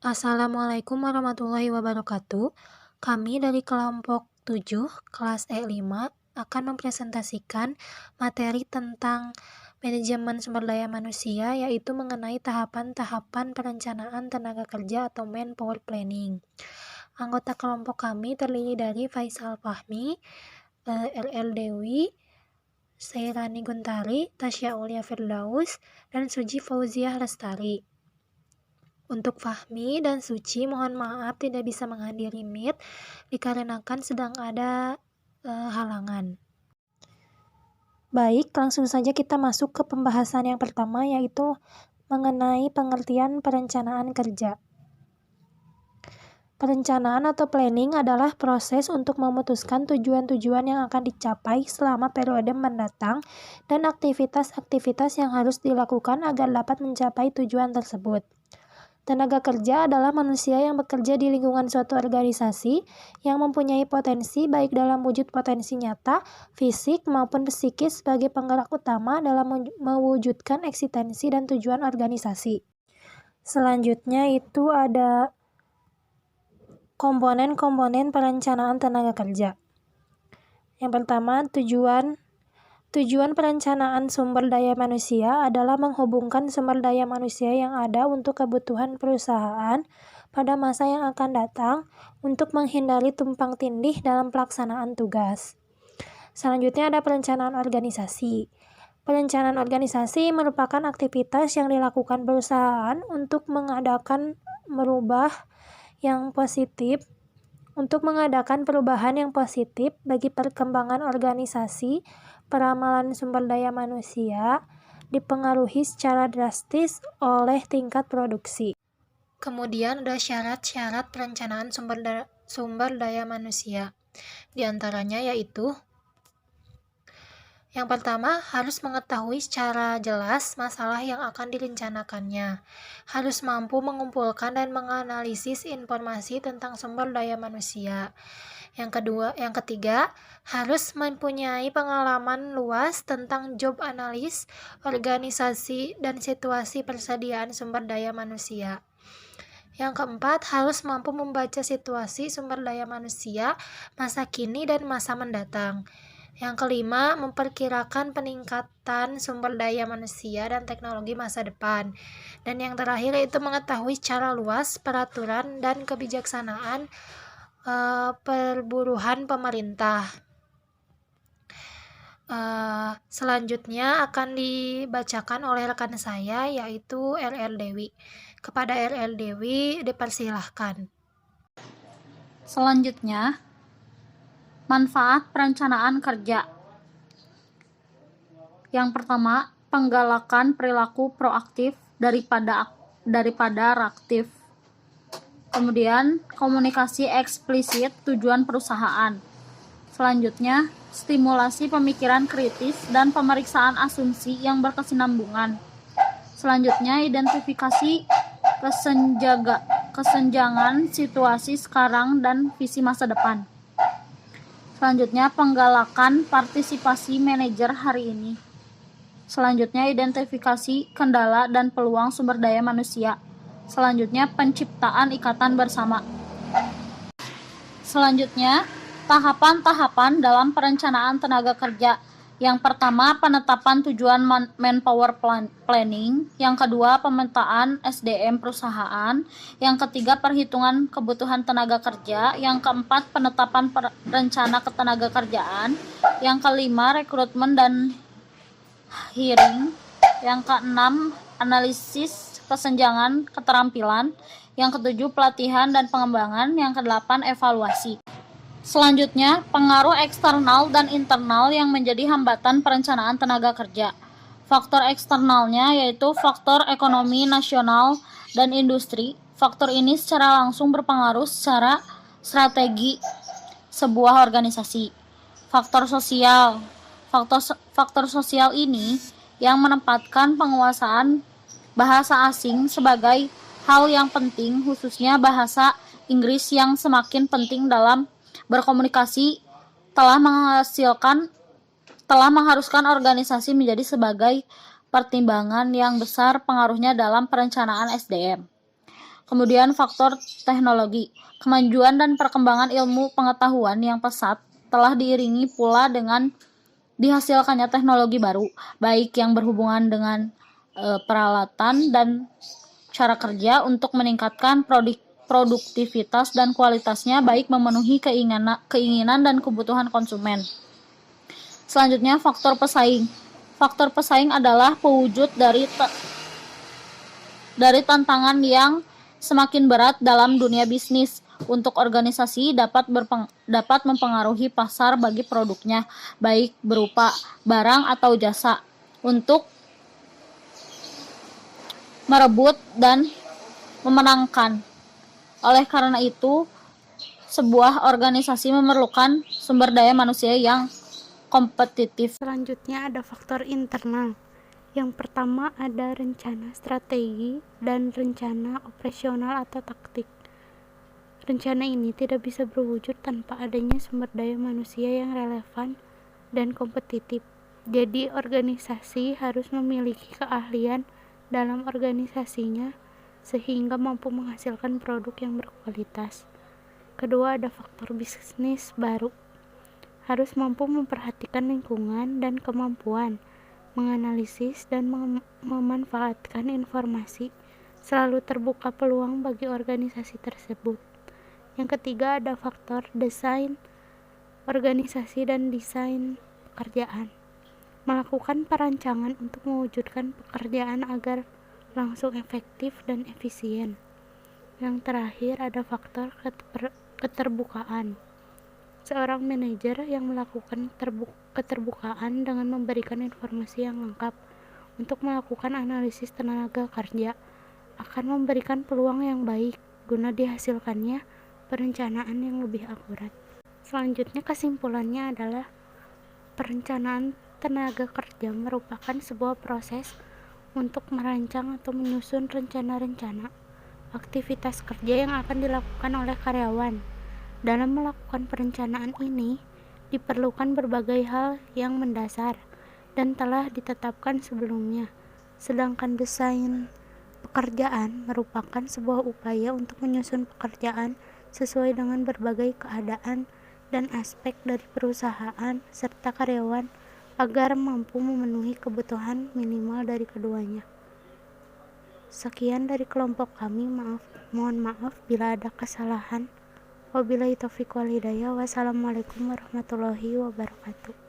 Assalamualaikum warahmatullahi wabarakatuh. Kami dari kelompok 7, kelas E5, akan mempresentasikan materi tentang manajemen sumber daya manusia, yaitu mengenai tahapan-tahapan perencanaan tenaga kerja atau manpower planning. Anggota kelompok kami terdiri dari Faisal Fahmi, LL Dewi, Sairani Guntari, Tasya Aulia Firdaus, dan Suji Fauziah Lestari. Untuk Fahmi dan Suci, mohon maaf tidak bisa menghadiri Meet dikarenakan sedang ada halangan. Baik, langsung saja kita masuk ke pembahasan yang pertama, yaitu mengenai pengertian perencanaan kerja. Perencanaan atau planning adalah proses untuk memutuskan tujuan-tujuan yang akan dicapai selama periode mendatang dan aktivitas-aktivitas yang harus dilakukan agar dapat mencapai tujuan tersebut. Tenaga kerja adalah manusia yang bekerja di lingkungan suatu organisasi yang mempunyai potensi baik dalam wujud potensi nyata, fisik maupun psikis sebagai penggerak utama dalam mewujudkan eksistensi dan tujuan organisasi. Selanjutnya itu ada komponen-komponen perencanaan tenaga kerja. Yang pertama, Tujuan perencanaan sumber daya manusia adalah menghubungkan sumber daya manusia yang ada untuk kebutuhan perusahaan pada masa yang akan datang untuk menghindari tumpang tindih dalam pelaksanaan tugas. Selanjutnya ada perencanaan organisasi. Perencanaan organisasi merupakan aktivitas yang dilakukan perusahaan untuk mengadakan perubahan yang positif bagi perkembangan organisasi. Peramalan sumber daya manusia dipengaruhi secara drastis oleh tingkat produksi. Kemudian ada syarat-syarat perencanaan sumber daya manusia. Di antaranya yaitu yang pertama, harus mengetahui secara jelas masalah yang akan direncanakannya. Harus mampu mengumpulkan dan menganalisis informasi tentang sumber daya manusia. Yang ketiga, harus mempunyai pengalaman luas tentang job analis, organisasi, dan situasi persediaan sumber daya manusia. Yang keempat, harus mampu membaca situasi sumber daya manusia masa kini dan masa mendatang. Yang kelima, memperkirakan peningkatan sumber daya manusia dan teknologi masa depan. Dan yang terakhir yaitu mengetahui secara luas peraturan dan kebijaksanaan perburuhan pemerintah. Selanjutnya akan dibacakan oleh rekan saya, yaitu LL Dewi. Kepada LL Dewi dipersilahkan. Selanjutnya, manfaat perencanaan kerja. Yang pertama, penggalakan perilaku proaktif daripada reaktif. Kemudian, komunikasi eksplisit tujuan perusahaan. Selanjutnya, stimulasi pemikiran kritis dan pemeriksaan asumsi yang berkesinambungan. Selanjutnya, identifikasi kesenjangan situasi sekarang dan visi masa depan. Selanjutnya, penggalakan partisipasi manajer hari ini. Selanjutnya, identifikasi kendala dan peluang sumber daya manusia. Selanjutnya, penciptaan ikatan bersama. Selanjutnya, tahapan-tahapan dalam perencanaan tenaga kerja. Yang pertama, penetapan tujuan manpower planning. Yang kedua, pemetaan SDM perusahaan. Yang ketiga, perhitungan kebutuhan tenaga kerja. Yang keempat, penetapan rencana ketenaga kerjaan. Yang kelima, rekrutmen dan hiring. Yang keenam, analisis kesenjangan keterampilan. Yang ketujuh, pelatihan dan pengembangan. Yang kedelapan, evaluasi. Selanjutnya, pengaruh eksternal dan internal yang menjadi hambatan perencanaan tenaga kerja. Faktor eksternalnya yaitu faktor ekonomi nasional dan industri. Faktor ini secara langsung berpengaruh secara strategi sebuah organisasi. Faktor sosial. Faktor sosial ini yang menempatkan penguasaan bahasa asing sebagai hal yang penting, khususnya bahasa Inggris yang semakin penting dalam berkomunikasi telah mengharuskan organisasi menjadi sebagai pertimbangan yang besar pengaruhnya dalam perencanaan SDM. Kemudian faktor teknologi. Kemajuan dan perkembangan ilmu pengetahuan yang pesat telah diiringi pula dengan dihasilkannya teknologi baru, baik yang berhubungan dengan peralatan dan cara kerja untuk meningkatkan produktivitas dan kualitasnya, baik memenuhi keinginan dan kebutuhan konsumen. Selanjutnya, faktor pesaing. Faktor pesaing adalah pewujud dari tantangan yang semakin berat dalam dunia bisnis. Untuk organisasi dapat mempengaruhi pasar bagi produknya, baik berupa barang atau jasa, untuk merebut dan memenangkan. Oleh karena itu, sebuah organisasi memerlukan sumber daya manusia yang kompetitif. Selanjutnya ada faktor internal. Yang pertama ada rencana strategi dan rencana operasional atau taktik. Rencana ini tidak bisa berwujud tanpa adanya sumber daya manusia yang relevan dan kompetitif. Jadi organisasi harus memiliki keahlian dalam organisasinya sehingga mampu menghasilkan produk yang berkualitas. Kedua ada faktor bisnis baru. Harus mampu memperhatikan lingkungan dan kemampuan menganalisis dan memanfaatkan informasi, selalu terbuka peluang bagi organisasi tersebut. Yang ketiga ada faktor desain organisasi dan desain pekerjaan. Melakukan perancangan untuk mewujudkan pekerjaan agar langsung efektif dan efisien. Yang terakhir ada faktor keterbukaan. Seorang manajer yang melakukan keterbukaan dengan memberikan informasi yang lengkap untuk melakukan analisis tenaga kerja akan memberikan peluang yang baik guna dihasilkannya perencanaan yang lebih akurat. Selanjutnya kesimpulannya adalah perencanaan tenaga kerja merupakan sebuah proses untuk merancang atau menyusun rencana-rencana aktivitas kerja yang akan dilakukan oleh karyawan. Dalam melakukan perencanaan ini, diperlukan berbagai hal yang mendasar dan telah ditetapkan sebelumnya. Sedangkan desain pekerjaan merupakan sebuah upaya untuk menyusun pekerjaan sesuai dengan berbagai keadaan dan aspek dari perusahaan serta karyawan agar mampu memenuhi kebutuhan minimal dari keduanya. Sekian dari kelompok kami, mohon maaf bila ada kesalahan. Wabillahi taufiq wal hidayah. Wassalamualaikum warahmatullahi wabarakatuh.